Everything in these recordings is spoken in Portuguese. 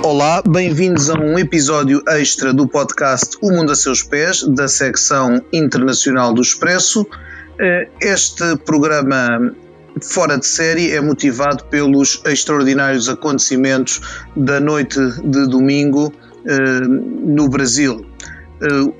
Olá, bem-vindos a um episódio extra do podcast O Mundo a Seus Pés, da secção internacional do Expresso. Este programa fora de série é motivado pelos extraordinários acontecimentos da noite de domingo no Brasil.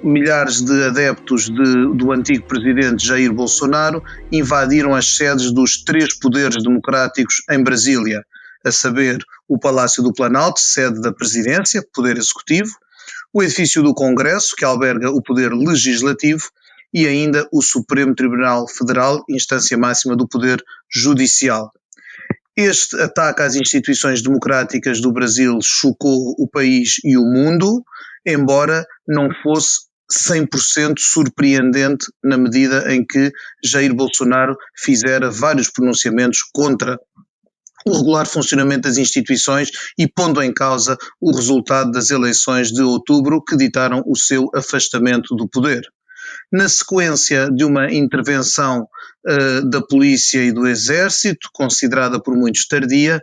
Milhares de adeptos do antigo presidente Jair Bolsonaro invadiram as sedes dos três poderes democráticos em Brasília, a saber, o Palácio do Planalto, sede da Presidência, Poder Executivo, o edifício do Congresso, que alberga o Poder Legislativo, e ainda o Supremo Tribunal Federal, instância máxima do Poder Judicial. Este ataque às instituições democráticas do Brasil chocou o país e o mundo, embora não fosse 100% surpreendente na medida em que Jair Bolsonaro fizera vários pronunciamentos contra o regular funcionamento das instituições e pondo em causa o resultado das eleições de outubro que ditaram o seu afastamento do poder. Na sequência de uma intervenção da polícia e do exército, considerada por muitos tardia,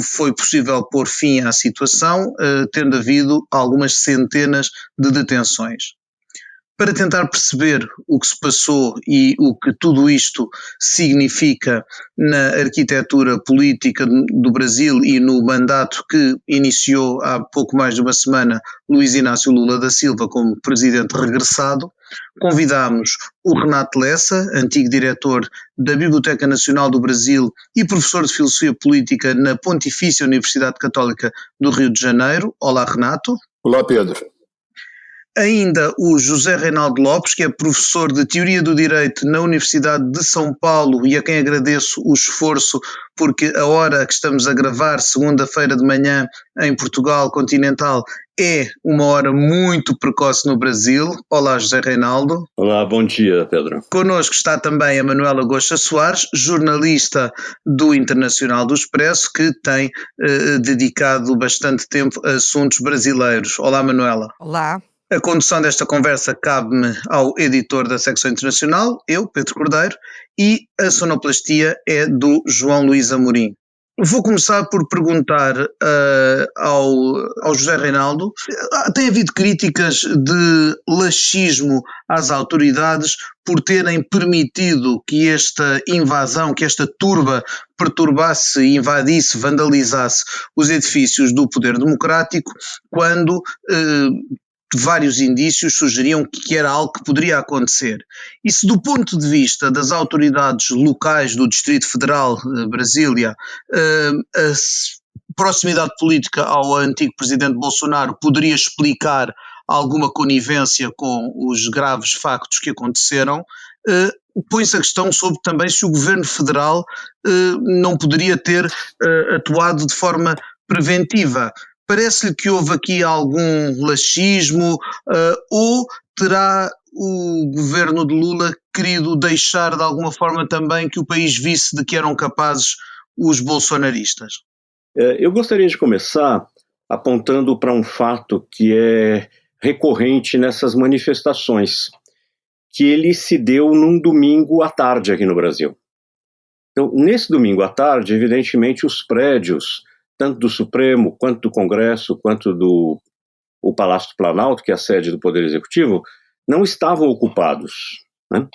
foi possível pôr fim à situação, tendo havido algumas centenas de detenções. Para tentar perceber o que se passou e o que tudo isto significa na arquitetura política do Brasil e no mandato que iniciou há pouco mais de uma semana Luiz Inácio Lula da Silva como presidente regressado, convidámos o Renato Lessa, antigo diretor da Biblioteca Nacional do Brasil e professor de Filosofia Política na Pontifícia Universidade Católica do Rio de Janeiro. Olá, Renato. Olá, Pedro. Ainda o José Reinaldo Lopes, que é professor de Teoria do Direito na Universidade de São Paulo e a quem agradeço o esforço, porque a hora que estamos a gravar, segunda-feira de manhã, em Portugal continental, é uma hora muito precoce no Brasil. Olá, José Reinaldo. Olá, bom dia, Pedro. Connosco está também a Manuela Goxa Soares, jornalista do Internacional do Expresso, que tem dedicado bastante tempo a assuntos brasileiros. Olá, Manuela. Olá. A condução desta conversa cabe-me ao editor da secção internacional, eu, Pedro Cordeiro, e a sonoplastia é do João Luís Amorim. Vou começar por perguntar ao José Reinaldo. Tem havido críticas de laxismo às autoridades por terem permitido que esta invasão, que esta turba perturbasse, invadisse, vandalizasse os edifícios do poder democrático, quando vários indícios sugeriam que era algo que poderia acontecer. E se do ponto de vista das autoridades locais do Distrito Federal, Brasília, a proximidade política ao antigo presidente Bolsonaro poderia explicar alguma conivência com os graves factos que aconteceram, põe-se a questão sobre também se o governo federal não poderia ter atuado de forma preventiva. Parece-lhe que houve aqui algum laxismo ou terá o governo de Lula querido deixar de alguma forma também que o país visse de que eram capazes os bolsonaristas? Eu gostaria de começar apontando para um fato que é recorrente nessas manifestações, que ele se deu num domingo à tarde aqui no Brasil. Então, nesse domingo à tarde, evidentemente, os prédios tanto do Supremo, quanto do Congresso, quanto do Palácio do Planalto, que é a sede do Poder Executivo, não estavam ocupados, né?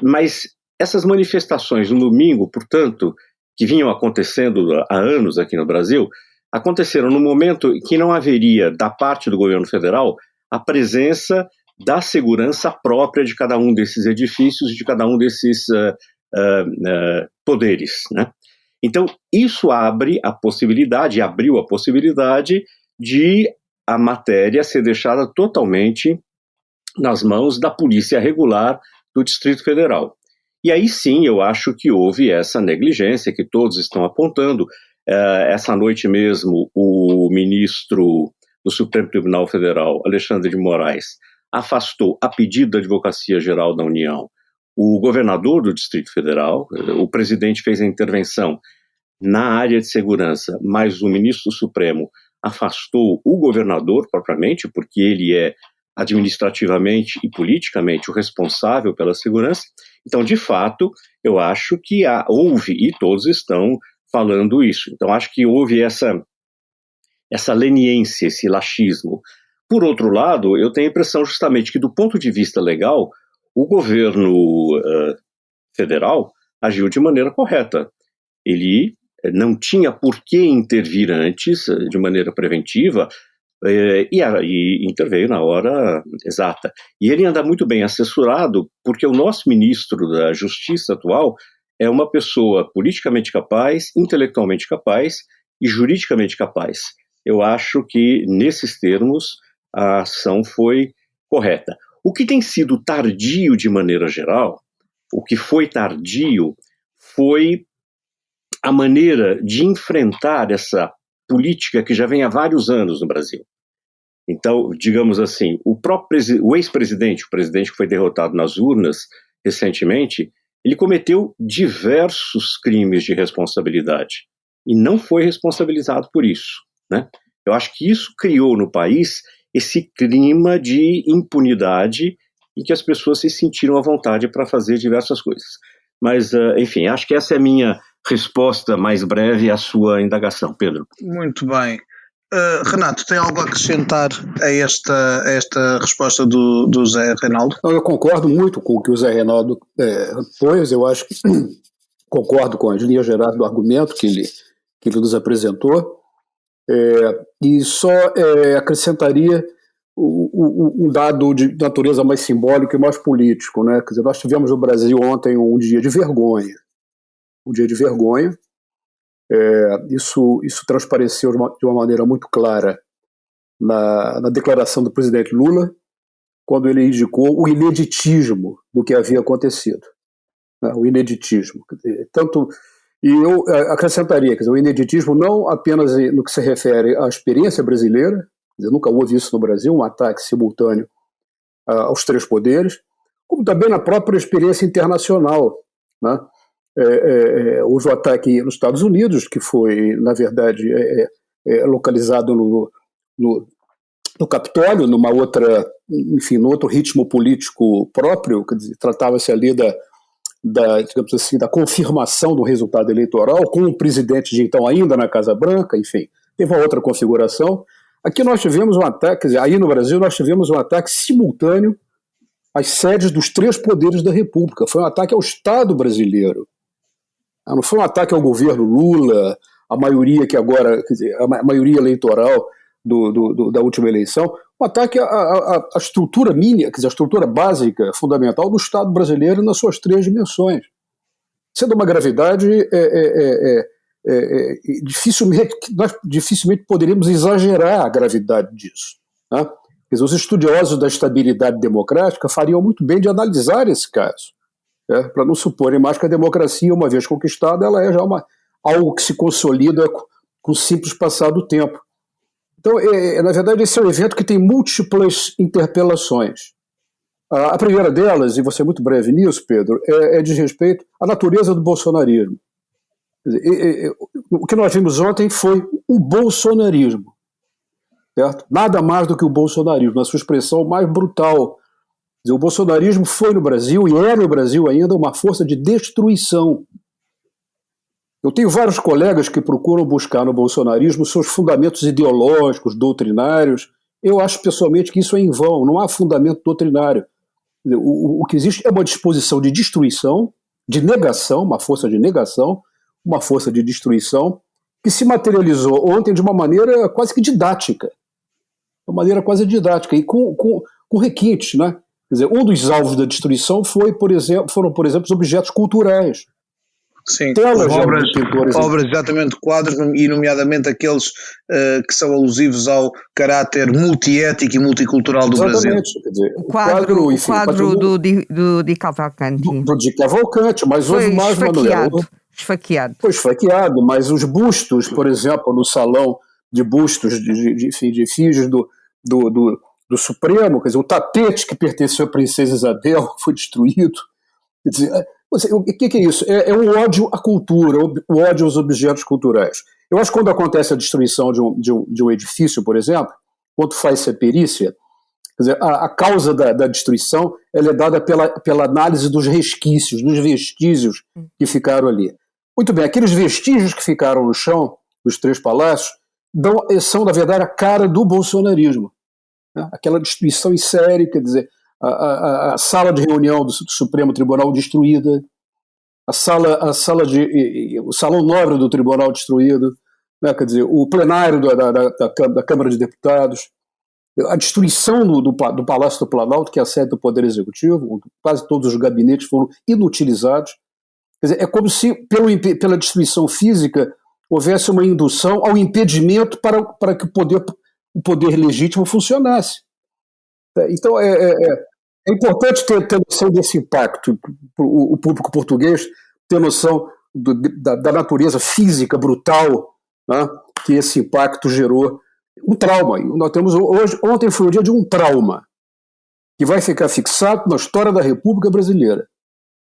Mas essas manifestações no domingo, portanto, que vinham acontecendo há anos aqui no Brasil, aconteceram no momento em que não haveria, da parte do governo federal, a presença da segurança própria de cada um desses edifícios, de cada um desses poderes, né? Então, isso abriu a possibilidade de a matéria ser deixada totalmente nas mãos da Polícia Regular do Distrito Federal. E aí sim, eu acho que houve essa negligência que todos estão apontando. Essa noite mesmo, o ministro do Supremo Tribunal Federal, Alexandre de Moraes, afastou, a pedido da Advocacia Geral da União, o governador do Distrito Federal. O presidente fez a intervenção na área de segurança, mas o ministro do Supremo afastou o governador propriamente, porque ele é administrativamente e politicamente o responsável pela segurança. Então, de fato, eu acho que houve, e todos estão falando isso. Então, acho que houve essa leniência, esse laxismo. Por outro lado, eu tenho a impressão justamente que, do ponto de vista legal, o governo federal agiu de maneira correta. Ele não tinha por que intervir antes, de maneira preventiva, e interveio na hora exata. E ele anda muito bem assessorado, porque o nosso ministro da Justiça atual é uma pessoa politicamente capaz, intelectualmente capaz e juridicamente capaz. Eu acho que, nesses termos, a ação foi correta. O que tem sido tardio de maneira geral, o que foi tardio foi a maneira de enfrentar essa política que já vem há vários anos no Brasil. Então, digamos assim, o ex-presidente, o presidente que foi derrotado nas urnas recentemente, ele cometeu diversos crimes de responsabilidade e não foi responsabilizado por isso, né? Eu acho que isso criou no país esse clima de impunidade em que as pessoas se sentiram à vontade para fazer diversas coisas. Mas, enfim, acho que essa é a minha resposta mais breve à sua indagação, Pedro. Muito bem. Renato, tem algo a acrescentar a esta resposta do Zé Reinaldo? Eu concordo muito com o que o Zé Reinaldo pôs. Eu acho que concordo com as linhas gerais do argumento que ele nos apresentou. E só acrescentaria um dado de natureza mais simbólico e mais político, né? Quer dizer, nós tivemos no Brasil ontem um dia de vergonha. Isso transpareceu de uma maneira muito clara na declaração do presidente Lula, quando ele indicou o ineditismo do que havia acontecido. Né? O ineditismo. E eu acrescentaria, quer dizer, o ineditismo não apenas no que se refere à experiência brasileira, quer dizer, nunca houve isso no Brasil, um ataque simultâneo aos três poderes, como também na própria experiência internacional, né? Houve o ataque nos Estados Unidos, que foi, na verdade, localizado no Capitólio, num outro ritmo político próprio, quer dizer, tratava-se ali digamos assim, da confirmação do resultado eleitoral, com o presidente de então ainda na Casa Branca, enfim, teve uma outra configuração. Aqui nós tivemos um ataque, quer dizer, aí no Brasil nós tivemos um ataque simultâneo às sedes dos três poderes da República. Foi um ataque ao Estado brasileiro. Não foi um ataque ao governo Lula, a maioria que agora, quer dizer, a maioria eleitoral da última eleição, um ataque à estrutura mínima, quer dizer, a estrutura básica, fundamental do Estado brasileiro nas suas três dimensões. Sendo uma gravidade, nós dificilmente poderíamos exagerar a gravidade disso. Né? Quer dizer, os estudiosos da estabilidade democrática fariam muito bem de analisar esse caso. Para não suporem mais que a democracia, uma vez conquistada, ela é já algo que se consolida com o simples passar do tempo. Então, na verdade, esse é um evento que tem múltiplas interpelações. A primeira delas, e você é muito breve nisso, Pedro, diz respeito à natureza do bolsonarismo. Quer dizer, o que nós vimos ontem foi o bolsonarismo, certo? Nada mais do que o bolsonarismo, na sua expressão mais brutal. O bolsonarismo foi no Brasil, e é no Brasil ainda, uma força de destruição. Eu tenho vários colegas que procuram buscar no bolsonarismo seus fundamentos ideológicos, doutrinários. Eu acho pessoalmente que isso é em vão, não há fundamento doutrinário. O que existe é uma disposição de destruição, de negação, uma força de negação, uma força de destruição, que se materializou ontem de uma maneira quase que didática. E com requintes, né? Quer dizer, um dos alvos da destruição foram, por exemplo, os objetos culturais. Sim, telas obras, exatamente, quadros, e nomeadamente aqueles que são alusivos ao caráter multiético e multicultural do Brasil. Quer dizer, o quadro do Di Cavalcanti. Do Di Cavalcanti, mas foi houve mais, Manuel. Esfaqueado. Foi esfaqueado, mas os bustos, por exemplo, no salão de bustos de efígies do Supremo, quer dizer, o tapete que pertenceu à princesa Isabel foi destruído. Quer dizer, O que é isso? É o ódio à cultura, o ódio aos objetos culturais. Eu acho que quando acontece a destruição de um edifício, por exemplo, quando faz-se a perícia, quer dizer, a causa da destruição ela é dada pela análise dos resquícios, dos vestígios que ficaram ali. Muito bem, aqueles vestígios que ficaram no chão, dos 3 palácios, são, na verdade, a cara do bolsonarismo. Né? Aquela destruição em série, quer dizer, a sala de reunião do Supremo Tribunal destruída, o salão nobre do Tribunal destruído, né? Quer dizer, o plenário da Câmara de Deputados, a destruição do Palácio do Planalto, que é a sede do Poder Executivo, quase todos os gabinetes foram inutilizados. Quer dizer, é como se, pela destruição física, houvesse uma indução ao impedimento para que o poder legítimo funcionasse. Então, é importante ter noção desse impacto, o público português ter noção da natureza física brutal, né, que esse impacto gerou um trauma. Nós temos ontem foi o dia de um trauma que vai ficar fixado na história da República Brasileira.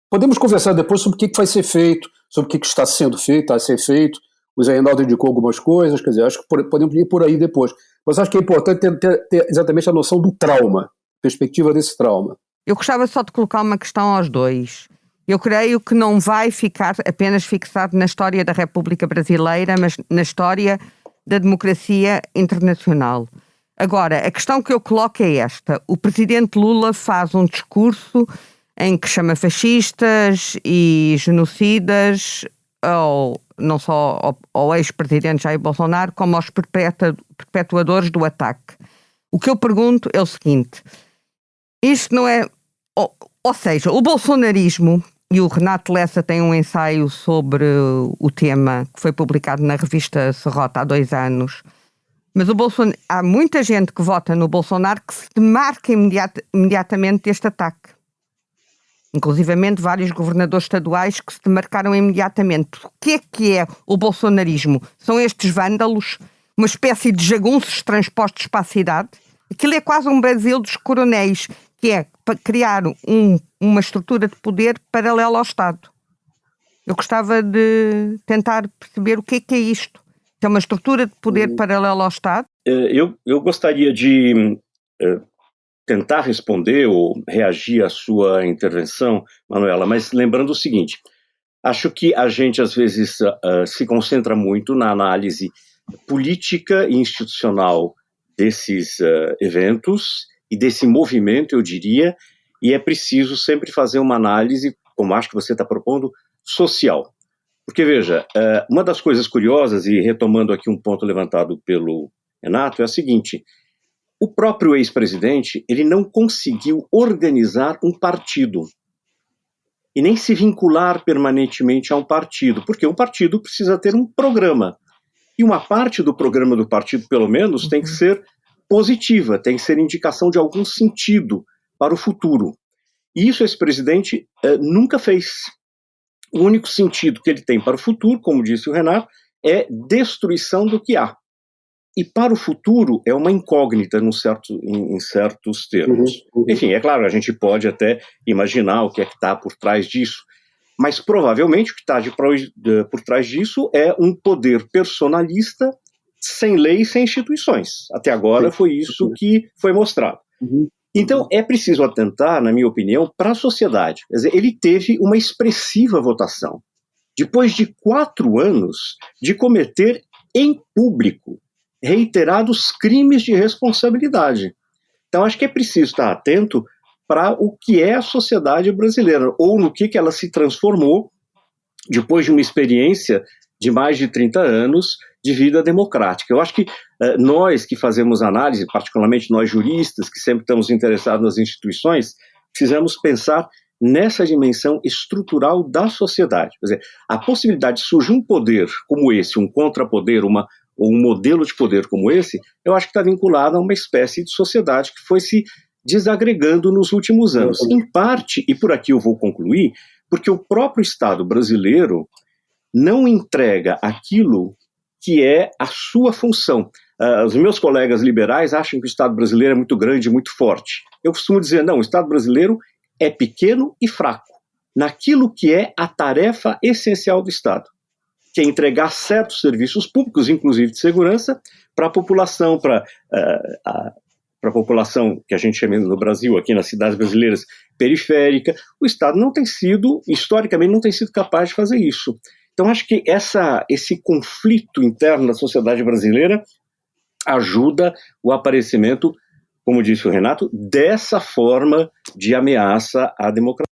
Podemos conversar depois sobre o que vai ser feito, sobre o que está sendo feito, a ser feito. O Zé Reinaldo indicou algumas coisas, quer dizer, acho que podemos ir por aí depois. Mas acho que é importante ter exatamente a noção do trauma, perspectiva desse trauma. Eu gostava só de colocar uma questão aos dois. Eu creio que não vai ficar apenas fixado na história da República Brasileira, mas na história da democracia internacional. Agora, a questão que eu coloco é esta. O presidente Lula faz um discurso em que chama fascistas e genocidas não só ao ex-presidente Jair Bolsonaro, como aos perpetuadores do ataque. O que eu pergunto é o seguinte, isto não é... Ou seja, o bolsonarismo, e o Renato Lessa tem um ensaio sobre o tema, que foi publicado na revista Serrota há 2 anos, mas há muita gente que vota no Bolsonaro que se demarca imediatamente deste ataque. Inclusivamente vários governadores estaduais que se demarcaram imediatamente. O que é o bolsonarismo? São estes vândalos, uma espécie de jagunços transpostos para a cidade? Aquilo é quase um Brasil dos coronéis, que é para criar uma estrutura de poder paralela ao Estado. Eu gostava de tentar perceber o que é isto. É uma estrutura de poder paralela ao Estado? Eu gostaria de tentar responder ou reagir à sua intervenção, Manuela, mas lembrando o seguinte, acho que a gente às vezes se concentra muito na análise política e institucional desses eventos e desse movimento, eu diria, e é preciso sempre fazer uma análise, como acho que você está propondo, social. Porque, veja, uma das coisas curiosas, e retomando aqui um ponto levantado pelo Renato, é a seguinte, o próprio ex-presidente, ele não conseguiu organizar um partido e nem se vincular permanentemente a um partido, porque um partido precisa ter um programa. E uma parte do programa do partido, pelo menos, tem que ser positiva, tem que ser indicação de algum sentido para o futuro. E isso esse presidente nunca fez. O único sentido que ele tem para o futuro, como disse o Renato, é destruição do que há. E para o futuro é uma incógnita em certos termos. Enfim, é claro, a gente pode até imaginar o que é que está por trás disso, mas provavelmente o que está por trás disso é um poder personalista sem lei e sem instituições. Até agora foi isso que foi mostrado. Então é preciso atentar, na minha opinião, para a sociedade. Quer dizer, ele teve uma expressiva votação. Depois de 4 anos de cometer em público reiterados crimes de responsabilidade. Então acho que é preciso estar atento para o que é a sociedade brasileira, ou no que ela se transformou depois de uma experiência de mais de 30 anos de vida democrática. Eu acho que nós que fazemos análise, particularmente nós juristas, que sempre estamos interessados nas instituições, precisamos pensar nessa dimensão estrutural da sociedade. Quer dizer, a possibilidade de surgir um poder como esse, um contrapoder, ou um modelo de poder como esse, eu acho que está vinculado a uma espécie de sociedade que foi se desagregando nos últimos anos. Em parte, e por aqui eu vou concluir, porque o próprio Estado brasileiro não entrega aquilo que é a sua função. Os meus colegas liberais acham que o Estado brasileiro é muito grande, muito forte. Eu costumo dizer, não, o Estado brasileiro é pequeno e fraco. naquilo que é a tarefa essencial do Estado, que é entregar certos serviços públicos, inclusive de segurança, para a população, para a população que a gente chama no Brasil, aqui nas cidades brasileiras, periférica. O Estado não tem sido, historicamente, não tem sido capaz de fazer isso. Então, acho que esse conflito interno da sociedade brasileira ajuda o aparecimento, como disse o Renato, dessa forma de ameaça à democracia.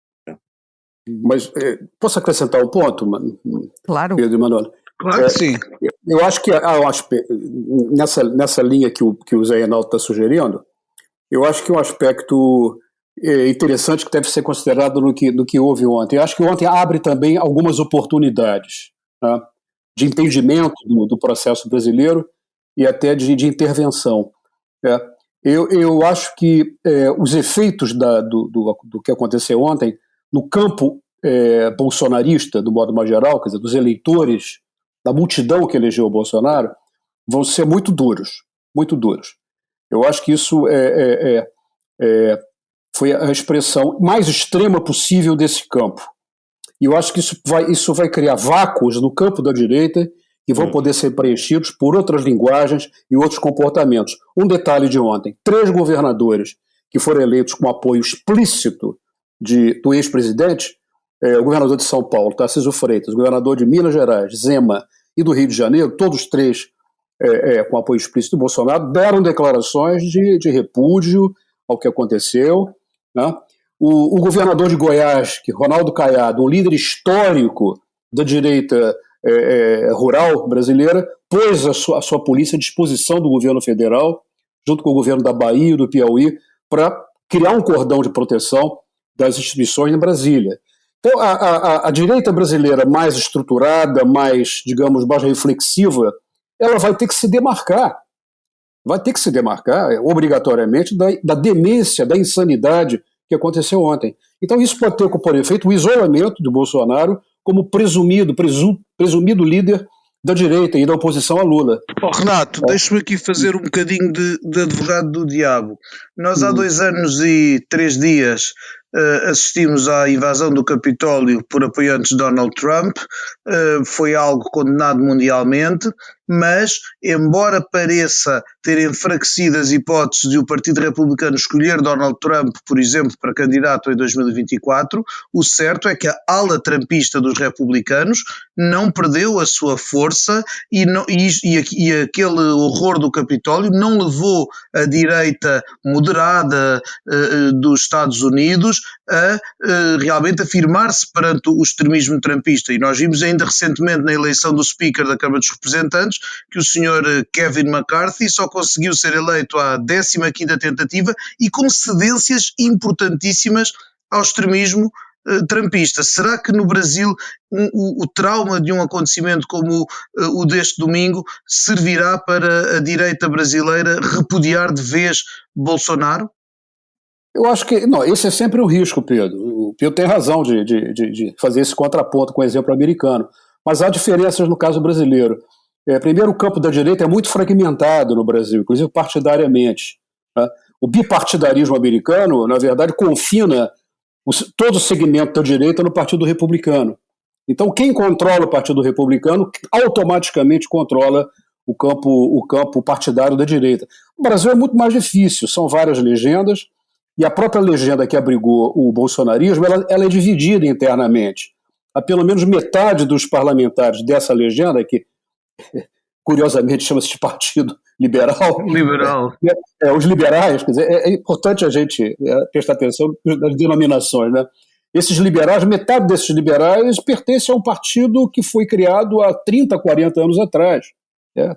Mas posso acrescentar um ponto, Claro. Pedro e Manuel? Claro que sim. Eu acho que nessa linha que o Zé Reinaldo está sugerindo, eu acho que um aspecto interessante que deve ser considerado no que houve ontem. Eu acho que ontem abre também algumas oportunidades, né, de entendimento do processo brasileiro e até de intervenção. Eu acho que os efeitos do que aconteceu ontem no campo bolsonarista, do modo mais geral, quer dizer, dos eleitores, da multidão que elegeu o Bolsonaro, vão ser muito duros, muito duros. Eu acho que isso foi a expressão mais extrema possível desse campo. E eu acho que isso vai criar vácuos no campo da direita que vão poder ser preenchidos por outras linguagens e outros comportamentos. Um detalhe de ontem: 3 governadores que foram eleitos com apoio explícito do ex-presidente, o governador de São Paulo, Tarcísio Freitas, o governador de Minas Gerais, Zema, e do Rio de Janeiro, todos 3 com apoio explícito do Bolsonaro, deram declarações de repúdio ao que aconteceu, né? O governador de Goiás, Ronaldo Caiado, um líder histórico da direita rural brasileira, pôs a sua polícia à disposição do governo federal, junto com o governo da Bahia e do Piauí, para criar um cordão de proteção das instituições em Brasília. Então, a direita brasileira mais estruturada, mais, digamos, mais reflexiva, ela vai ter que se demarcar. Vai ter que se demarcar, obrigatoriamente, da demência, da insanidade que aconteceu ontem. Então, isso pode ter por efeito o isolamento do Bolsonaro como presumido líder da direita e da oposição a Lula. Renato, deixa-me aqui fazer um bocadinho de advogado do diabo. Nós há 2 anos e 3 dias assistimos à invasão do Capitólio por apoiantes de Donald Trump, foi algo condenado mundialmente, mas, embora pareça ter enfraquecido as hipóteses de o Partido Republicano escolher Donald Trump, por exemplo, para candidato em 2024, o certo é que a ala trumpista dos republicanos não perdeu a sua força e aquele horror do Capitólio não levou a direita moderada dos Estados Unidos a realmente afirmar-se perante o extremismo trumpista. E nós vimos ainda recentemente na eleição do Speaker da Câmara dos Representantes que o senhor Kevin McCarthy só conseguiu ser eleito à 15ª tentativa e com cedências importantíssimas ao extremismo trumpista. Será que no Brasil o trauma de um acontecimento como o deste domingo servirá para a direita brasileira repudiar de vez Bolsonaro? Eu acho que, não, esse é sempre um risco, Pedro. O Pedro tem razão de fazer esse contraponto com o exemplo americano, mas há diferenças no caso brasileiro. Primeiro, o campo da direita é muito fragmentado no Brasil, inclusive partidariamente, né? O bipartidarismo americano, na verdade, confina todo o segmento da direita no Partido Republicano. Então, quem controla o Partido Republicano automaticamente controla o campo partidário da direita. O Brasil é muito mais difícil, são várias legendas, e a própria legenda que abrigou o bolsonarismo, ela é dividida internamente. Há pelo menos metade dos parlamentares dessa legenda, que curiosamente chama-se de Partido Liberal. Liberal. Os liberais, quer dizer, é importante a gente prestar atenção nas denominações, né? Esses liberais, metade desses liberais pertencem a um partido que foi criado há 30, 40 anos atrás. Né?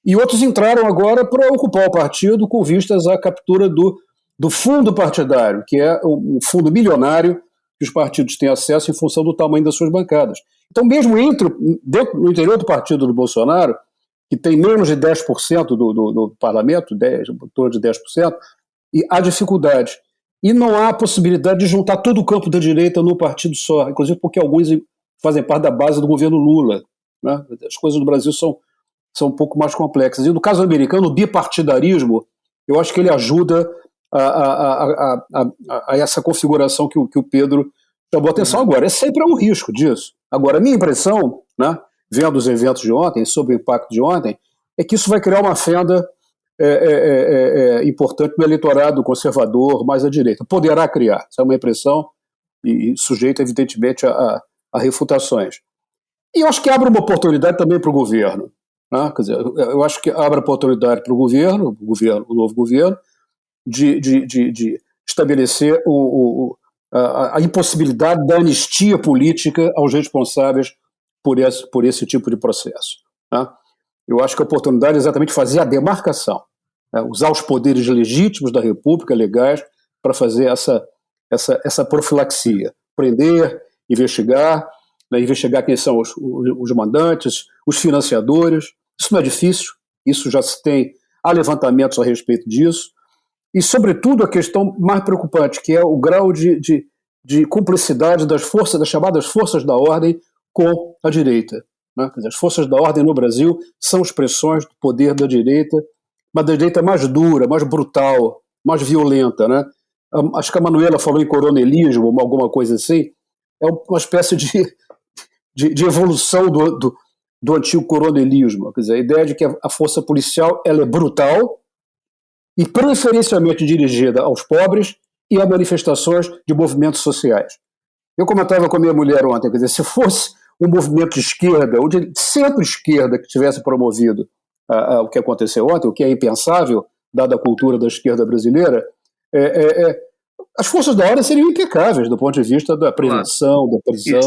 E outros entraram agora para ocupar o partido com vistas à captura do fundo partidário, que é um fundo milionário que os partidos têm acesso em função do tamanho das suas bancadas. Então, mesmo no interior do partido do Bolsonaro, que tem menos de 10% do parlamento, em torno de 10%, e há dificuldades. E não há possibilidade de juntar todo o campo da direita num partido só, inclusive porque alguns fazem parte da base do governo Lula. Né? As coisas no Brasil são um pouco mais complexas. E no caso americano, o bipartidarismo, eu acho que ele ajuda a essa configuração que o Pedro chamou atenção agora. Sempre há um risco disso. Agora, a minha impressão, né, vendo os eventos de ontem, sob o impacto de ontem, é que isso vai criar uma fenda importante no eleitorado conservador mais à direita. Poderá criar, essa é uma impressão, e sujeita, evidentemente, a refutações. E eu acho que abre uma oportunidade também para o governo. Né? Quer dizer, eu acho que abre a oportunidade para o novo governo, de estabelecer a impossibilidade da anistia política aos responsáveis por esse tipo de processo. Né? Eu acho que a oportunidade é exatamente fazer a demarcação, né? Usar os poderes legítimos da República, legais, para fazer essa profilaxia. Prender, investigar, né? Investigar quem são os mandantes, os financiadores. Isso não é difícil, isso já se tem, há levantamentos a respeito disso. E, sobretudo, a questão mais preocupante, que é o grau de cumplicidade das chamadas forças da ordem com a direita. Né? Quer dizer, as forças da ordem no Brasil são expressões do poder da direita, mas da direita mais dura, mais brutal, mais violenta. Né? Acho que a Manuela falou em coronelismo, alguma coisa assim. É uma espécie de evolução do antigo coronelismo. Quer dizer, a ideia de que a força policial ela é brutal e preferencialmente dirigida aos pobres e a manifestações de movimentos sociais. Eu comentava com a minha mulher ontem, quer dizer, se fosse um movimento de esquerda, ou de centro-esquerda que tivesse promovido o que aconteceu ontem, o que é impensável, dada a cultura da esquerda brasileira, as forças da ordem seriam impecáveis do ponto de vista da prevenção, da prisão.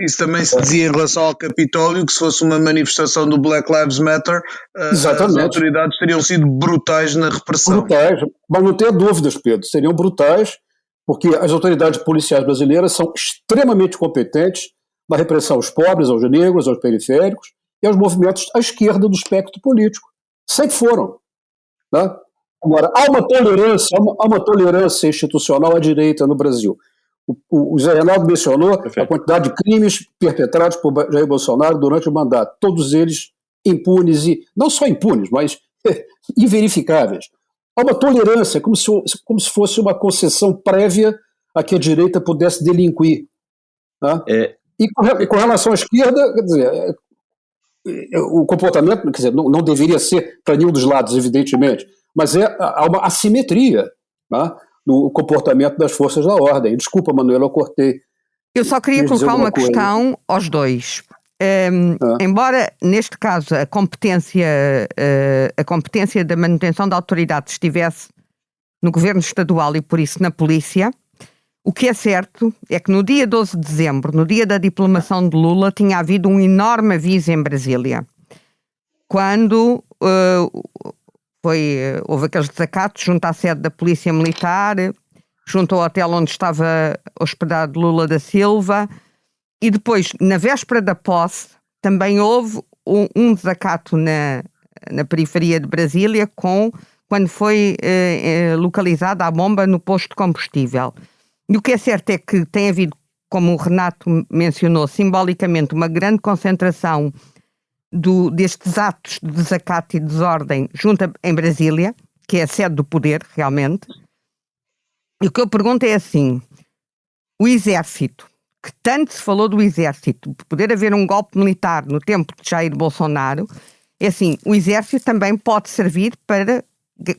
Isso também se dizia em relação ao Capitólio, que se fosse uma manifestação do Black Lives Matter, as autoridades teriam sido brutais na repressão. Brutais, mas não tenha dúvidas, Pedro, seriam brutais, porque as autoridades policiais brasileiras são extremamente competentes na repressão aos pobres, aos negros, aos periféricos e aos movimentos à esquerda do espectro político. Sempre foram. Né? Agora, há uma tolerância institucional à direita no Brasil. O Zé Reinaldo mencionou a quantidade de crimes perpetrados por Jair Bolsonaro durante o mandato. Todos eles impunes, e não só impunes, mas inverificáveis. Há uma tolerância, como se fosse uma concessão prévia a que a direita pudesse delinquir. Né? E com relação à esquerda, quer dizer, o comportamento, quer dizer, não deveria ser para nenhum dos lados, evidentemente, mas há uma assimetria, né, no comportamento das forças da ordem. Desculpa, Manuela, eu cortei. Eu só queria colocar uma questão aos dois. Embora, neste caso, a competência da manutenção da autoridade estivesse no governo estadual e, por isso, na polícia, o que é certo é que no dia 12 de dezembro, no dia da diplomação de Lula, tinha havido um enorme aviso em Brasília. Quando houve aqueles desacatos junto à sede da Polícia Militar, junto ao hotel onde estava hospedado Lula da Silva, e depois, na véspera da posse, também houve um desacato na periferia de Brasília, quando foi localizada a bomba no posto de combustível. E o que é certo é que tem havido, como o Renato mencionou, simbolicamente uma grande concentração destes atos de desacato e desordem em Brasília, que é a sede do poder, realmente. E o que eu pergunto é assim, o Exército, que tanto se falou do Exército, de poder haver um golpe militar no tempo de Jair Bolsonaro, é assim, o Exército também pode servir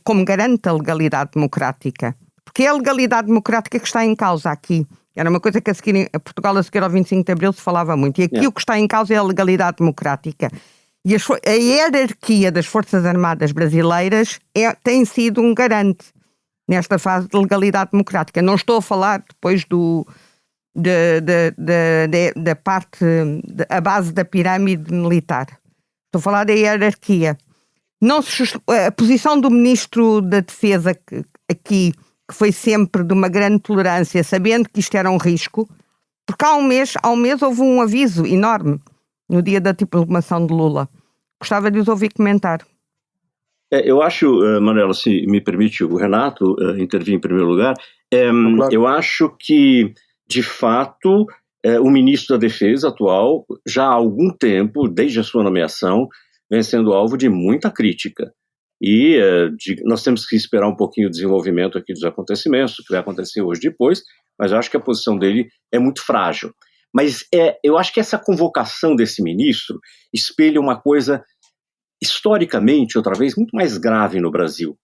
como garante da legalidade democrática. Porque é a legalidade democrática que está em causa aqui. Era uma coisa que a Portugal a seguir ao 25 de Abril se falava muito. E aqui o que está em causa é a legalidade democrática. E a hierarquia das Forças Armadas brasileiras tem sido um garante nesta fase de legalidade democrática. Não estou a falar depois da parte, a base da pirâmide militar. Estou a falar da hierarquia. A posição do Ministro da Defesa aqui, que foi sempre de uma grande tolerância, sabendo que isto era um risco, porque há um mês houve um aviso enorme no dia da diplomação de Lula. Gostava de os ouvir comentar. Eu acho, Manuela, se me permite o Renato intervir em primeiro lugar, claro. Eu acho que, de fato, o ministro da Defesa atual, já há algum tempo, desde a sua nomeação, vem sendo alvo de muita crítica. E nós temos que esperar um pouquinho o desenvolvimento aqui dos acontecimentos, o que vai acontecer hoje depois, mas eu acho que a posição dele é muito frágil. Mas eu acho que essa convocação desse ministro espelha uma coisa, historicamente, outra vez, muito mais grave no Brasil,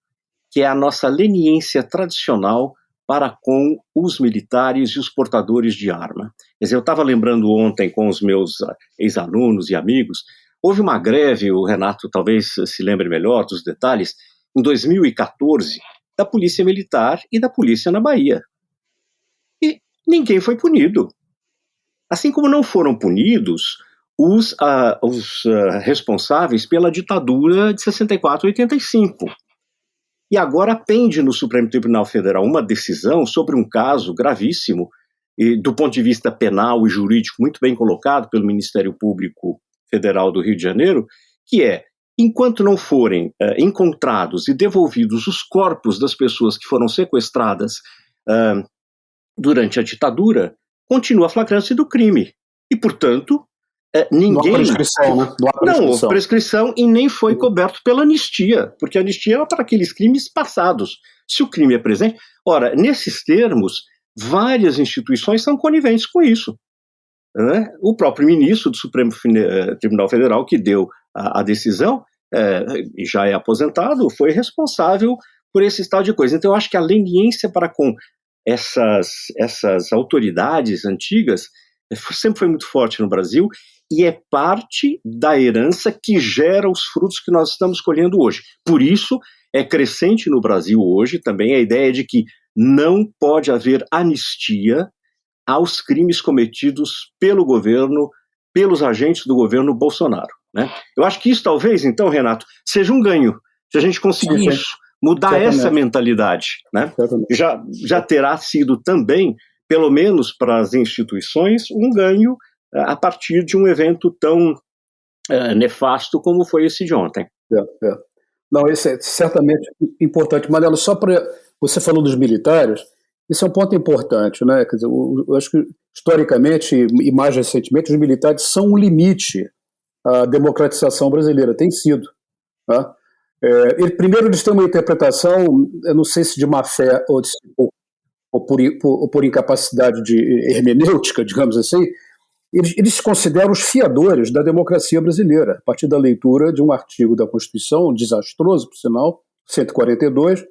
que é a nossa leniência tradicional para com os militares e os portadores de arma. Quer dizer, eu estava lembrando ontem com os meus ex-alunos e amigos, houve uma greve, o Renato talvez se lembre melhor dos detalhes, em 2014, da Polícia Militar e da Polícia na Bahia. E ninguém foi punido. Assim como não foram punidos os responsáveis pela ditadura de 64 e 85. E agora pende no Supremo Tribunal Federal uma decisão sobre um caso gravíssimo, e do ponto de vista penal e jurídico muito bem colocado pelo Ministério Público Federal do Rio de Janeiro, que é, enquanto não forem encontrados e devolvidos os corpos das pessoas que foram sequestradas durante a ditadura, continua a flagrância do crime. E, portanto, ninguém... Não há prescrição, né? Não houve prescrição e nem foi coberto pela anistia, porque a anistia era para aqueles crimes passados. Se o crime é presente... Ora, nesses termos, várias instituições são coniventes com isso. Né? O próprio ministro do Supremo Tribunal Federal, que deu a decisão, e já é aposentado, foi responsável por esse estado de coisa. Então, eu acho que a leniência para com essas autoridades antigas sempre foi muito forte no Brasil e é parte da herança que gera os frutos que nós estamos colhendo hoje. Por isso, é crescente no Brasil hoje também a ideia de que não pode haver anistia aos crimes cometidos pelo governo, pelos agentes do governo Bolsonaro. Né? Eu acho que isso talvez, então, Renato, seja um ganho, se a gente conseguir isso, mudar certamente essa mentalidade. Né? Já terá sido também, pelo menos para as instituições, um ganho a partir de um evento tão nefasto como foi esse de ontem. Não, isso é certamente importante. Manelo, só para... Você falou dos militares, isso é um ponto importante, né? Quer dizer, eu acho que, historicamente e mais recentemente, os militares são um limite à democratização brasileira, tem sido. Tá? Primeiro, eles têm uma interpretação, eu não sei se de má fé ou por incapacidade de hermenêutica, digamos assim, eles se consideram os fiadores da democracia brasileira, a partir da leitura de um artigo da Constituição, desastroso, por sinal, 142,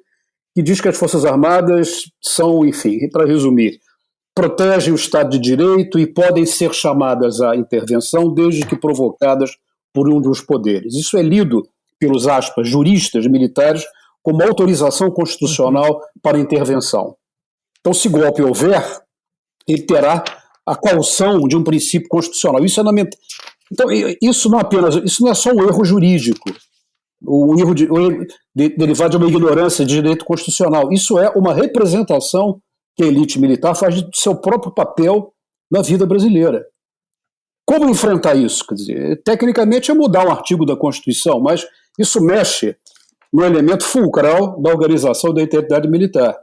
que diz que as Forças Armadas são, enfim, para resumir, protegem o Estado de Direito e podem ser chamadas à intervenção desde que provocadas por um dos poderes. Isso é lido pelos, aspas, juristas militares como autorização constitucional para intervenção. Então, se golpe houver, ele terá a coação de um princípio constitucional. Então, isso não é só um erro jurídico, um erro derivado de uma ignorância de direito constitucional. Isso é uma representação que a elite militar faz do seu próprio papel na vida brasileira. Como enfrentar isso? Quer dizer, tecnicamente é mudar um artigo da Constituição, mas isso mexe no elemento fulcral da organização da integridade militar.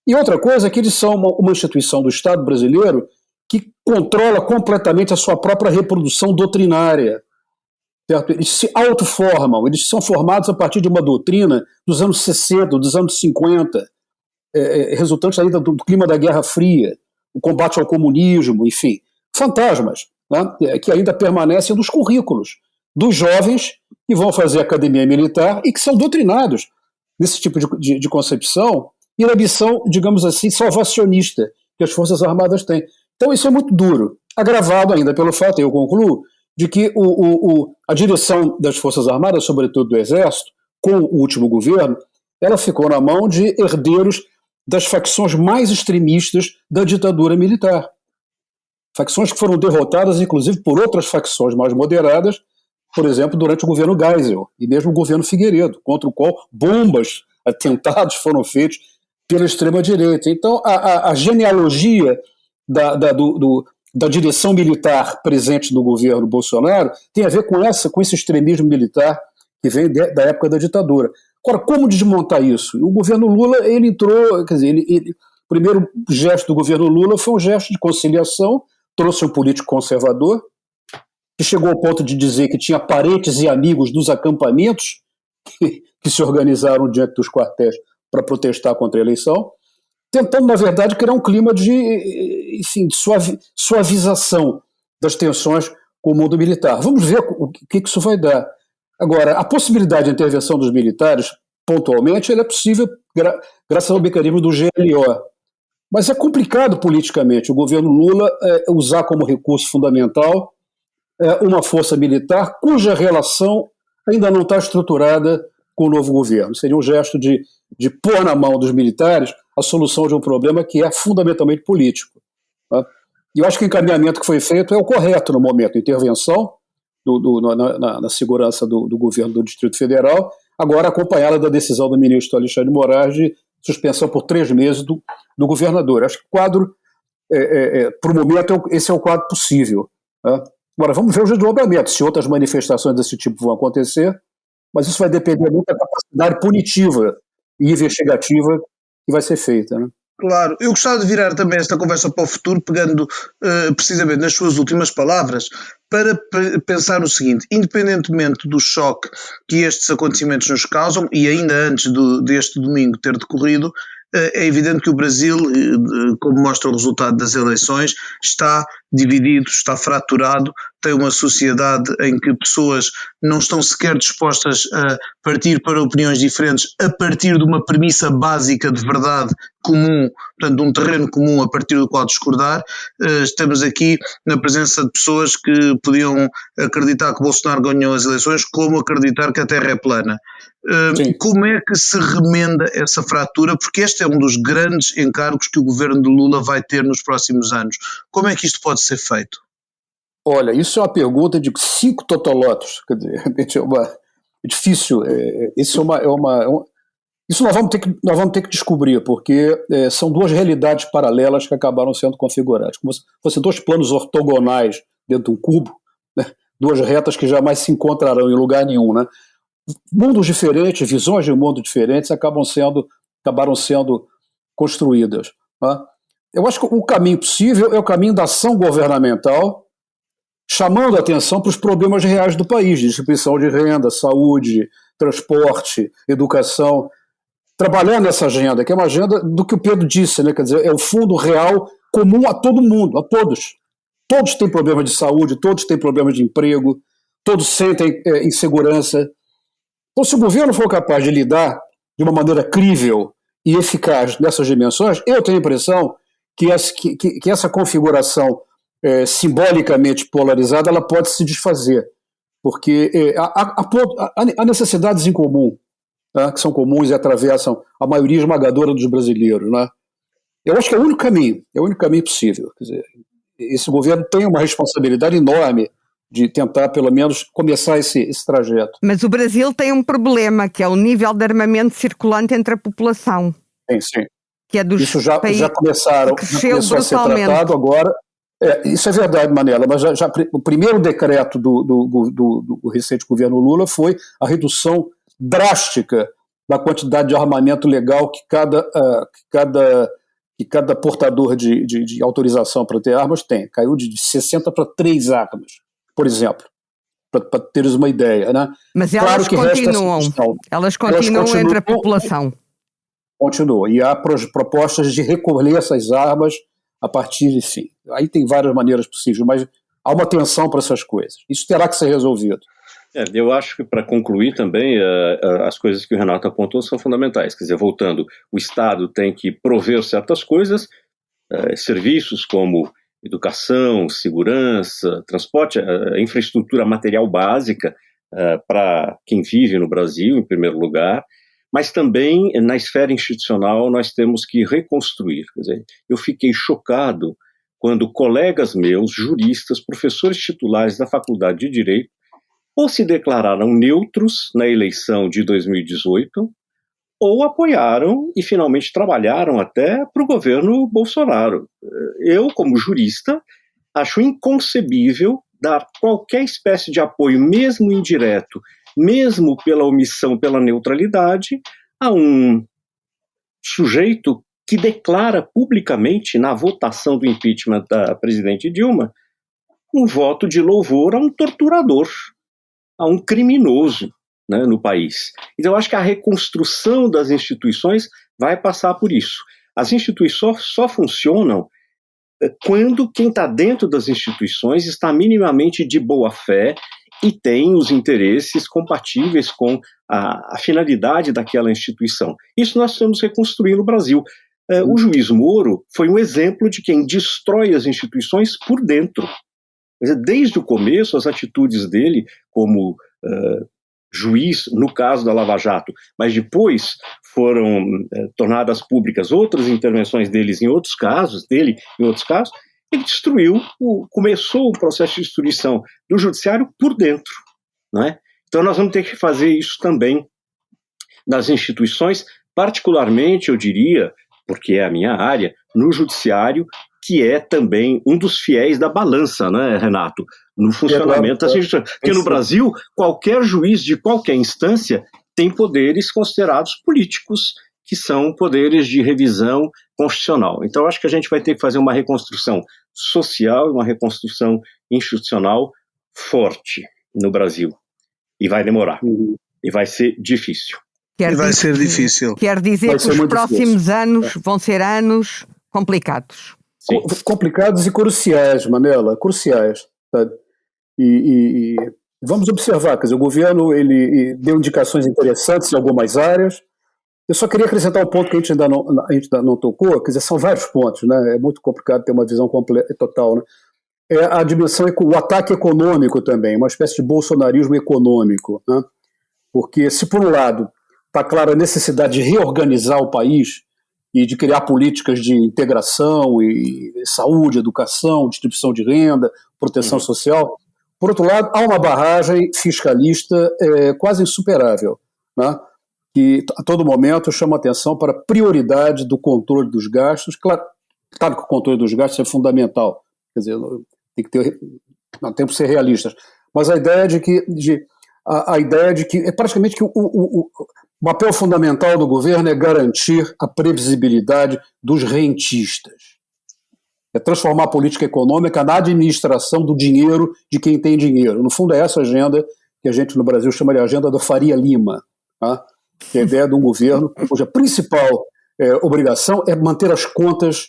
E outra coisa é que eles são uma instituição do Estado brasileiro que controla completamente a sua própria reprodução doutrinária. Certo? Eles se autoformam, eles são formados a partir de uma doutrina dos anos 60, dos anos 50, resultante ainda do clima da Guerra Fria, o combate ao comunismo, enfim, fantasmas, né, que ainda permanecem nos currículos dos jovens que vão fazer academia militar e que são doutrinados nesse tipo de concepção e na missão, digamos assim, salvacionista que as Forças Armadas têm. Então isso é muito duro, agravado ainda pelo fato, eu concluo, de que a direção das Forças Armadas, sobretudo do Exército, com o último governo, ela ficou na mão de herdeiros das facções mais extremistas da ditadura militar. Facções que foram derrotadas, inclusive, por outras facções mais moderadas, por exemplo, durante o governo Geisel e mesmo o governo Figueiredo, contra o qual bombas, atentados foram feitos pela extrema-direita. Então, a genealogia da direção militar presente no governo Bolsonaro tem a ver com esse extremismo militar que vem da época da ditadura. Agora, como desmontar isso? O governo Lula, ele entrou, quer dizer, o primeiro gesto do governo Lula foi um gesto de conciliação, trouxe um político conservador, que chegou ao ponto de dizer que tinha parentes e amigos dos acampamentos que se organizaram diante dos quartéis para protestar contra a eleição. tentando, na verdade, criar um clima de suavização das tensões com o mundo militar. Vamos ver o que isso vai dar. Agora, a possibilidade de intervenção dos militares, pontualmente, ela é possível graças ao mecanismo do GLO. Mas é complicado politicamente o governo Lula usar como recurso fundamental uma força militar cuja relação ainda não está estruturada com o novo governo. Seria um gesto de pôr na mão dos militares a solução de um problema que é fundamentalmente político. Tá? E eu acho que o encaminhamento que foi feito é o correto no momento, intervenção na segurança do governo do Distrito Federal, agora acompanhada da decisão do ministro Alexandre de Moraes de suspensão por 3 meses do governador. Acho que o quadro, por o momento, esse é o quadro possível. Tá? Agora, vamos ver os desdobramentos, se outras manifestações desse tipo vão acontecer, mas isso vai depender muito da capacidade punitiva e investigativa que vai ser feita, né? Claro, eu gostava de virar também esta conversa para o futuro, pegando precisamente nas suas últimas palavras, para pensar o seguinte: independentemente do choque que estes acontecimentos nos causam, e ainda antes deste domingo ter decorrido, é evidente que o Brasil, como mostra o resultado das eleições, está dividido, está fraturado, tem uma sociedade em que pessoas não estão sequer dispostas a partir para opiniões diferentes a partir de uma premissa básica de verdade comum, portanto de um terreno comum a partir do qual discordar. Estamos aqui na presença de pessoas que podiam acreditar que Bolsonaro ganhou as eleições, como acreditar que a Terra é plana. Como é que se remenda essa fratura? Porque este é um dos grandes encargos que o governo de Lula vai ter nos próximos anos. Como é que isto pode ser feito? Olha, isso é uma pergunta de 5 totolotos. Quer dizer, é difícil. Isso nós vamos ter que descobrir, porque são 2 realidades paralelas que acabaram sendo configuradas. Como se fossem 2 planos ortogonais dentro de um cubo, né? 2 retas que jamais se encontrarão em lugar nenhum, né? Mundos diferentes, visões de mundo diferentes acabaram sendo construídas. Tá? Eu acho que o caminho possível é o caminho da ação governamental, chamando a atenção para os problemas reais do país, distribuição de renda, saúde, transporte, educação, trabalhando nessa agenda, que é uma agenda do que o Pedro disse, né? Quer dizer, é o fundo real comum a todo mundo, a todos. Todos têm problemas de saúde, todos têm problemas de emprego, todos sentem insegurança. Então, se o governo for capaz de lidar de uma maneira crível e eficaz nessas dimensões, eu tenho a impressão que essa configuração simbolicamente polarizada ela pode se desfazer, porque há necessidades em comum, né, que são comuns e atravessam a maioria esmagadora dos brasileiros. Né? Eu acho que é o único caminho possível. Quer dizer, esse governo tem uma responsabilidade enorme de tentar, pelo menos, começar esse trajeto. Mas o Brasil tem um problema, que é o nível de armamento circulante entre a população. Sim. Que é dos isso já começou a ser tratado agora. Isso é verdade, Manela, mas o primeiro decreto do recente governo Lula foi a redução drástica da quantidade de armamento legal que cada portador de autorização para ter armas tem. Caiu de 60 para 3 armas, por exemplo, para teres uma ideia. Né? Mas elas continuam entre a população. Continua. E há propostas de recolher essas armas a partir de fim. Aí tem várias maneiras possíveis, mas há uma tensão para essas coisas. Isso terá que ser resolvido. Eu acho que, para concluir também, as coisas que o Renato apontou são fundamentais. Quer dizer, voltando, o Estado tem que prover certas coisas, serviços como educação, segurança, transporte, infraestrutura material básica para quem vive no Brasil, em primeiro lugar, mas também na esfera institucional nós temos que reconstruir. Quer dizer, eu fiquei chocado quando colegas meus, juristas, professores titulares da Faculdade de Direito, ou se declararam neutros na eleição de 2018, ou apoiaram e finalmente trabalharam até para o governo Bolsonaro. Eu, como jurista, acho inconcebível dar qualquer espécie de apoio, mesmo indireto, mesmo pela omissão, pela neutralidade, a um sujeito que declara publicamente, na votação do impeachment da presidente Dilma, um voto de louvor a um torturador, a um criminoso, né, no país. Então, eu acho que a reconstrução das instituições vai passar por isso. As instituições só funcionam quando quem está dentro das instituições está minimamente de boa fé e tem os interesses compatíveis com a finalidade daquela instituição. Isso nós estamos reconstruindo no Brasil. O juiz Moro foi um exemplo de quem destrói as instituições por dentro. Desde o começo, as atitudes dele como juiz, no caso da Lava Jato, mas depois foram tornadas públicas outras intervenções dele em outros casos, ele destruiu, começou o processo de destruição do judiciário por dentro, não é? Então nós vamos ter que fazer isso também nas instituições, particularmente, eu diria, porque é a minha área, no judiciário, que é também um dos fiéis da balança, né, Renato? No funcionamento das instituições. Porque no Brasil, qualquer juiz de qualquer instância tem poderes considerados políticos, que são poderes de revisão constitucional. Então, acho que a gente vai ter que fazer uma reconstrução social e uma reconstrução institucional forte no Brasil. E vai demorar. E vai ser difícil. Vai ser difícil. Quer dizer que os próximos anos vão ser anos complicados. Sim. Complicados e cruciais, Manela, cruciais. Sabe? E vamos observar, quer dizer, o governo ele deu indicações interessantes em algumas áreas. Eu só queria acrescentar um ponto que a gente ainda não tocou, quer dizer, são vários pontos, né? É muito complicado ter uma visão completa, total, né? É a dimensão, o ataque econômico também, uma espécie de bolsonarismo econômico, né? Porque se por um lado está clara a necessidade de reorganizar o país e de criar políticas de integração e saúde, educação, distribuição de renda, proteção social, por outro lado, há uma barragem fiscalista quase insuperável, né? Que a todo momento chama atenção para a prioridade do controle dos gastos. Claro que o controle dos gastos é fundamental, quer dizer, não temos que ser realistas, mas a ideia de que é praticamente que o papel fundamental do governo é garantir a previsibilidade dos rentistas. É transformar a política econômica na administração do dinheiro de quem tem dinheiro. No fundo, é essa agenda que a gente no Brasil chama de agenda da Faria Lima, tá? Que é a ideia de um governo cuja principal obrigação é manter as contas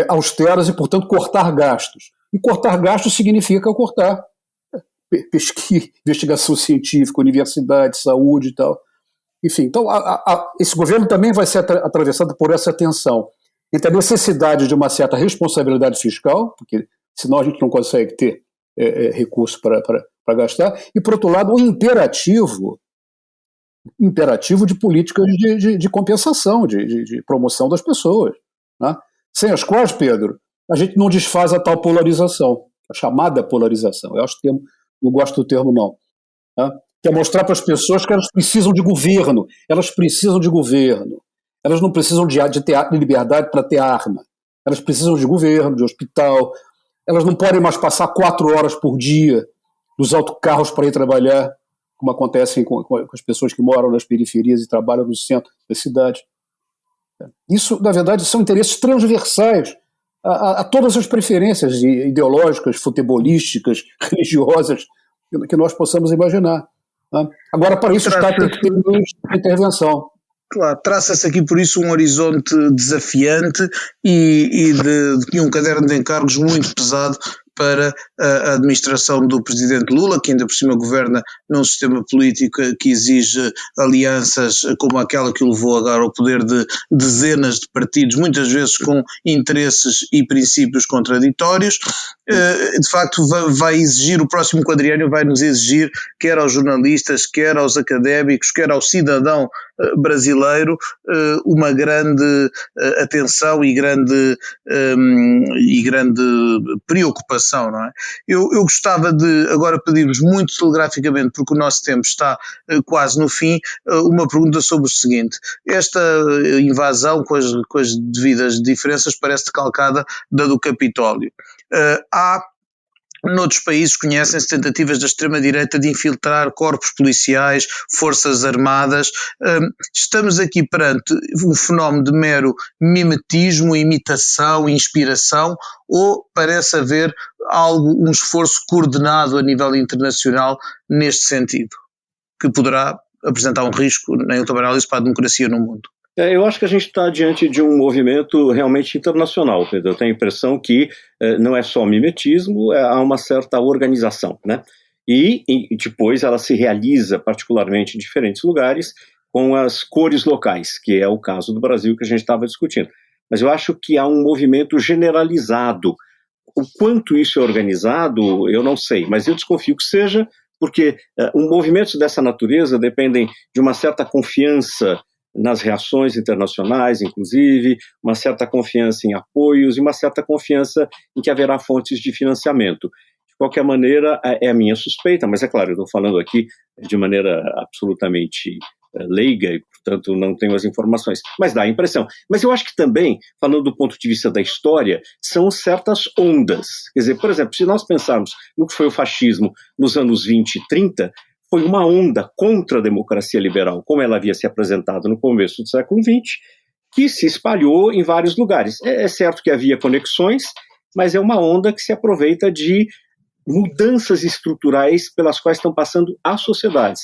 austeras e, portanto, cortar gastos. E cortar gastos significa cortar pesquisa, investigação científica, universidade, saúde e tal. Enfim, então esse governo também vai ser atravessado por essa tensão entre a necessidade de uma certa responsabilidade fiscal, porque senão a gente não consegue ter recurso para gastar, e, por outro lado, o imperativo de políticas de compensação, de promoção das pessoas, né? Sem as quais, Pedro, a gente não desfaz a tal polarização, a chamada polarização. Eu acho que não gosto do termo, não. Tá? Que é mostrar para as pessoas que elas precisam de governo. Elas não precisam de ter liberdade para ter arma. Elas precisam de governo, de hospital. Elas não podem mais passar 4 horas por dia nos autocarros para ir trabalhar, como acontece com as pessoas que moram nas periferias e trabalham no centro da cidade. Isso, na verdade, são interesses transversais a todas as preferências ideológicas, futebolísticas, religiosas que nós possamos imaginar. Né? Agora, para isso, o Estado tem que ter uma intervenção. Claro, traça-se aqui por isso um horizonte desafiante e de um caderno de encargos muito pesado para a administração do presidente Lula, que ainda por cima governa num sistema político que exige alianças como aquela que o levou agora ao poder de dezenas de partidos, muitas vezes com interesses e princípios contraditórios. De facto vai exigir, o próximo quadriênio vai nos exigir, quer aos jornalistas, quer aos académicos, quer ao cidadão brasileiro, uma grande atenção e grande preocupação, não é? Eu gostava de agora pedir-vos muito telegraficamente, porque o nosso tempo está quase no fim, uma pergunta sobre o seguinte: esta invasão, com as devidas diferenças, parece decalcada da do Capitólio. Há noutros países conhecem-se tentativas da extrema-direita de infiltrar corpos policiais, forças armadas. Estamos aqui perante um fenómeno de mero mimetismo, imitação, inspiração, ou parece haver um esforço coordenado a nível internacional neste sentido, que poderá apresentar um risco, na última análise, para a democracia no mundo? Eu acho que a gente está diante de um movimento realmente internacional, Pedro. Eu tenho a impressão que não é só mimetismo, há uma certa organização, né? E depois ela se realiza particularmente em diferentes lugares com as cores locais, que é o caso do Brasil que a gente estava discutindo. Mas eu acho que há um movimento generalizado. O quanto isso é organizado, eu não sei, mas eu desconfio que seja, porque movimentos dessa natureza dependem de uma certa confiança nas reações internacionais, inclusive, uma certa confiança em apoios e uma certa confiança em que haverá fontes de financiamento. De qualquer maneira, é a minha suspeita, mas é claro, eu estou falando aqui de maneira absolutamente leiga e, portanto, não tenho as informações, mas dá a impressão. Mas eu acho que também, falando do ponto de vista da história, são certas ondas. Quer dizer, por exemplo, se nós pensarmos no que foi o fascismo nos anos 20 e 30, foi uma onda contra a democracia liberal, como ela havia se apresentado no começo do século XX, que se espalhou em vários lugares. É certo que havia conexões, mas é uma onda que se aproveita de mudanças estruturais pelas quais estão passando as sociedades.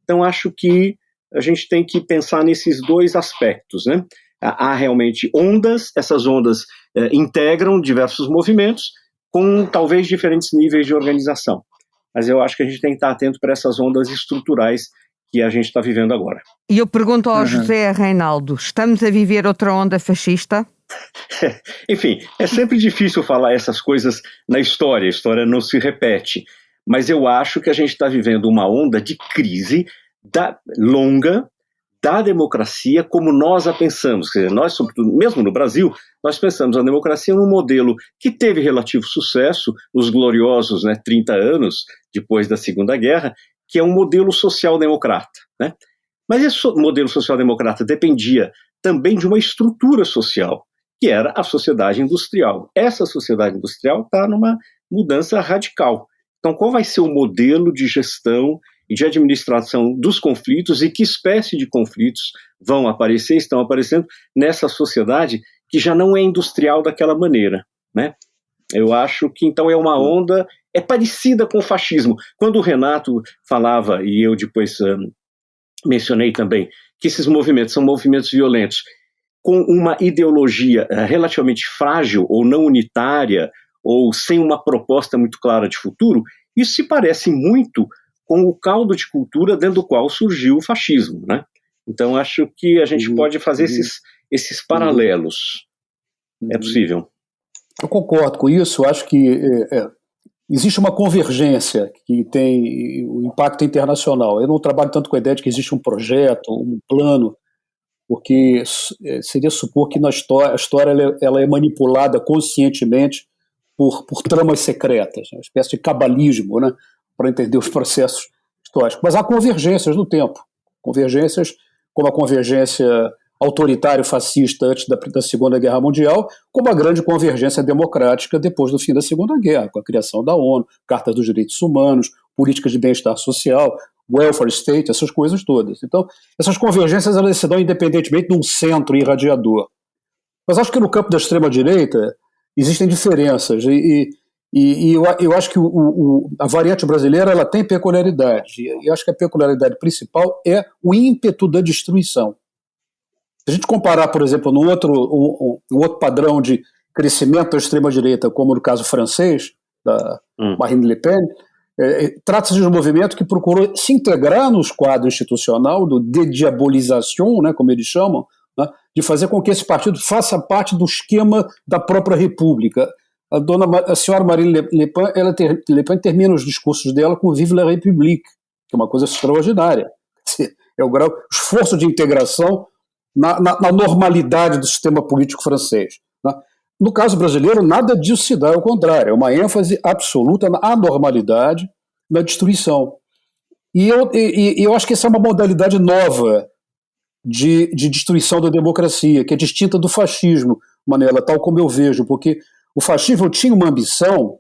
Então, acho que a gente tem que pensar nesses dois aspectos, né? Há realmente ondas, essas ondas integram diversos movimentos com talvez diferentes níveis de organização. Mas eu acho que a gente tem que estar atento para essas ondas estruturais que a gente está vivendo agora. E eu pergunto ao José Reinaldo, estamos a viver outra onda fascista? Enfim, é sempre difícil falar essas coisas na história, a história não se repete, mas eu acho que a gente está vivendo uma onda de crise longa da democracia como nós a pensamos. Quer dizer, nós, sobretudo, mesmo no Brasil, nós pensamos a democracia num modelo que teve relativo sucesso nos gloriosos 30 anos depois da Segunda Guerra, que é um modelo social-democrata, né? Mas esse modelo social-democrata dependia também de uma estrutura social, que era a sociedade industrial. Essa sociedade industrial está numa mudança radical. Então, qual vai ser o modelo de gestão e de administração dos conflitos e que espécie de conflitos vão aparecer, estão aparecendo nessa sociedade que já não é industrial daquela maneira, né? Eu acho que, então, é uma onda, é parecida com o fascismo. Quando o Renato falava, e eu depois mencionei também, que esses movimentos são movimentos violentos, com uma ideologia relativamente frágil ou não unitária, ou sem uma proposta muito clara de futuro, isso se parece muito com o caldo de cultura dentro do qual surgiu o fascismo, né? Então, acho que a gente pode fazer esses paralelos. É possível. Eu concordo com isso. Acho que existe uma convergência que tem o impacto internacional. Eu não trabalho tanto com a ideia de que existe um projeto, um plano, porque seria supor que a história ela é manipulada conscientemente por tramas secretas, uma espécie de cabalismo, né, para entender os processos históricos. Mas há convergências no tempo, convergências como a convergência autoritário-fascista antes da Segunda Guerra Mundial, como a grande convergência democrática depois do fim da Segunda Guerra, com a criação da ONU, Carta dos Direitos Humanos, políticas de bem-estar social, welfare state, essas coisas todas. Então, essas convergências elas se dão independentemente de um centro irradiador. Mas acho que no campo da extrema-direita existem diferenças, e eu acho que a variante brasileira ela tem peculiaridades, e eu acho que a peculiaridade principal é o ímpeto da destruição. Se a gente comparar, por exemplo, um outro padrão de crescimento da extrema-direita, como no caso francês, da Marine Le Pen, trata-se de um movimento que procurou se integrar nos quadros institucional, do dediabolização, né, como eles chamam, né, de fazer com que esse partido faça parte do esquema da própria república. A senhora Marine Le Pen termina os discursos dela com Vive la République, que é uma coisa extraordinária. É o esforço de integração na normalidade do sistema político francês, né? No caso brasileiro, nada disso se dá, ao contrário, é uma ênfase absoluta na anormalidade, na destruição. E eu acho que essa é uma modalidade nova de destruição da democracia, que é distinta do fascismo, Manela, tal como eu vejo, porque o fascismo tinha uma ambição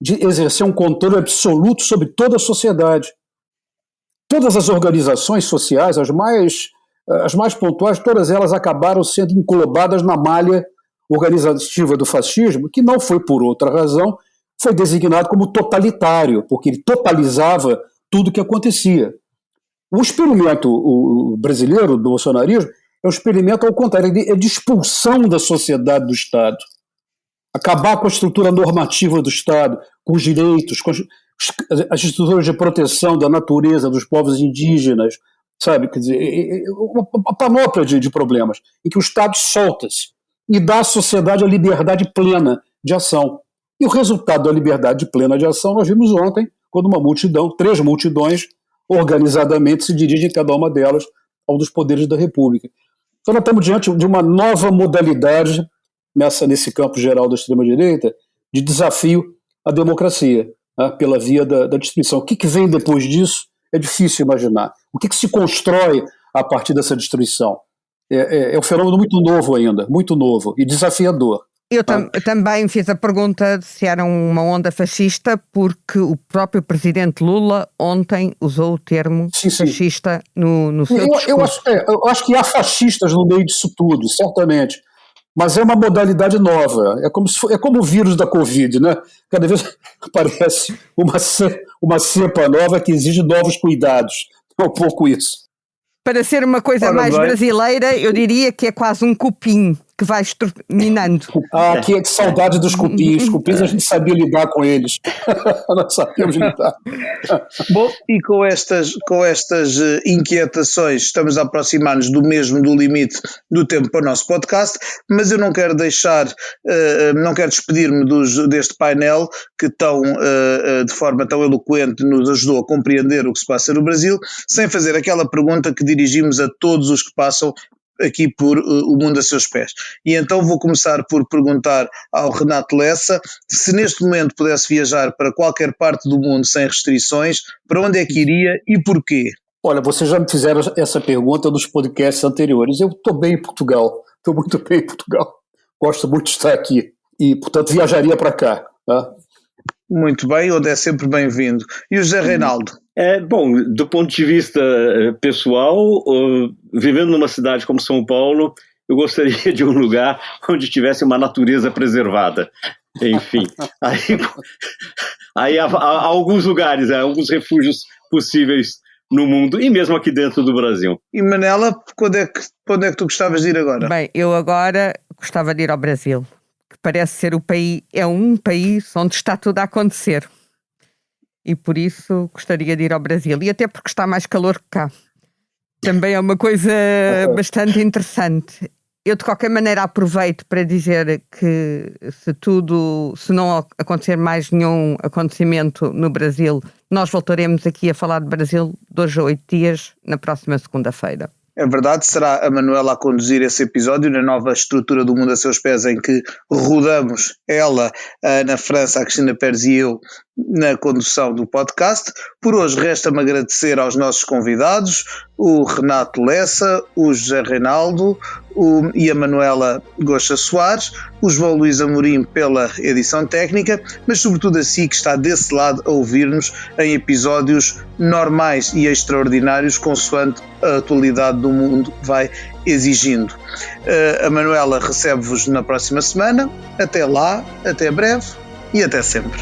de exercer um controle absoluto sobre toda a sociedade. Todas as organizações sociais, as mais pontuais, todas elas acabaram sendo englobadas na malha organizativa do fascismo, que não foi por outra razão, foi designado como totalitário, porque ele totalizava tudo o que acontecia. O experimento brasileiro do bolsonarismo É um experimento ao contrário, é de expulsão da sociedade do Estado. Acabar com a estrutura normativa do Estado, com os direitos, com as estruturas de proteção da natureza, dos povos indígenas, sabe? Quer dizer, uma panóplia de problemas, em que o Estado solta-se e dá à sociedade a liberdade plena de ação. E o resultado da liberdade plena de ação nós vimos ontem, quando uma multidão, 3 multidões, organizadamente se dirigem cada uma delas a um dos poderes da República. Então nós estamos diante de uma nova modalidade nesse campo geral da extrema-direita de desafio à democracia, né, pela via da destruição. O que vem depois disso é difícil imaginar. O que se constrói a partir dessa destruição? É um fenômeno muito novo ainda, muito novo e desafiador. Eu também fiz a pergunta de se era uma onda fascista, porque o próprio presidente Lula ontem usou o termo fascista no seu discurso. Eu acho que há fascistas no meio disso tudo, certamente. Mas é uma modalidade nova. É como o vírus da Covid, né? Cada vez aparece uma cepa nova que exige novos cuidados. É um pouco isso. Para ser uma coisa mais brasileira, eu diria que é quase um cupim que vai exterminando. Que saudade dos cupins. Os cupins a gente sabia lidar com eles. Nós sabíamos lidar. Bom, e com estas inquietações estamos a aproximar-nos do limite do tempo para o nosso podcast, mas eu não quero despedir-me deste painel que de forma tão eloquente nos ajudou a compreender o que se passa no Brasil, sem fazer aquela pergunta que dirigimos a todos os que passam aqui por O Mundo a Seus Pés. E então vou começar por perguntar ao Renato Lessa se neste momento pudesse viajar para qualquer parte do mundo sem restrições, para onde é que iria e porquê? Olha, vocês já me fizeram essa pergunta nos podcasts anteriores. Eu estou bem em Portugal, estou muito bem em Portugal. Gosto muito de estar aqui e, portanto, viajaria para cá. Tá? Muito bem, onde é sempre bem-vindo. E o José Reinaldo? Bom, do ponto de vista pessoal, vivendo numa cidade como São Paulo, eu gostaria de um lugar onde tivesse uma natureza preservada. Enfim, aí há alguns lugares, alguns refúgios possíveis no mundo e mesmo aqui dentro do Brasil. E Manela, para onde é que tu gostavas de ir agora? Bem, eu agora gostava de ir ao Brasil, que parece ser um país onde está tudo a acontecer. E por isso gostaria de ir ao Brasil. E até porque está mais calor que cá. Também é uma coisa bastante interessante. Eu, de qualquer maneira, aproveito para dizer que se não acontecer mais nenhum acontecimento no Brasil, nós voltaremos aqui a falar de Brasil 2 a 8 dias, na próxima segunda-feira. É verdade, será a Manuela a conduzir esse episódio na nova estrutura do Mundo a Seus Pés, em que rodamos ela, a Ana França, a Cristina Pérez e eu na condução do podcast. Por hoje resta-me agradecer aos nossos convidados, o Renato Lessa, o José Reinaldo e a Manuela Goxa Soares, o João Luís Amorim pela edição técnica, mas sobretudo a si que está desse lado a ouvir-nos em episódios normais e extraordinários, consoante a atualidade do mundo vai exigindo. A Manuela recebe-vos na próxima semana. Até lá, até breve e até sempre.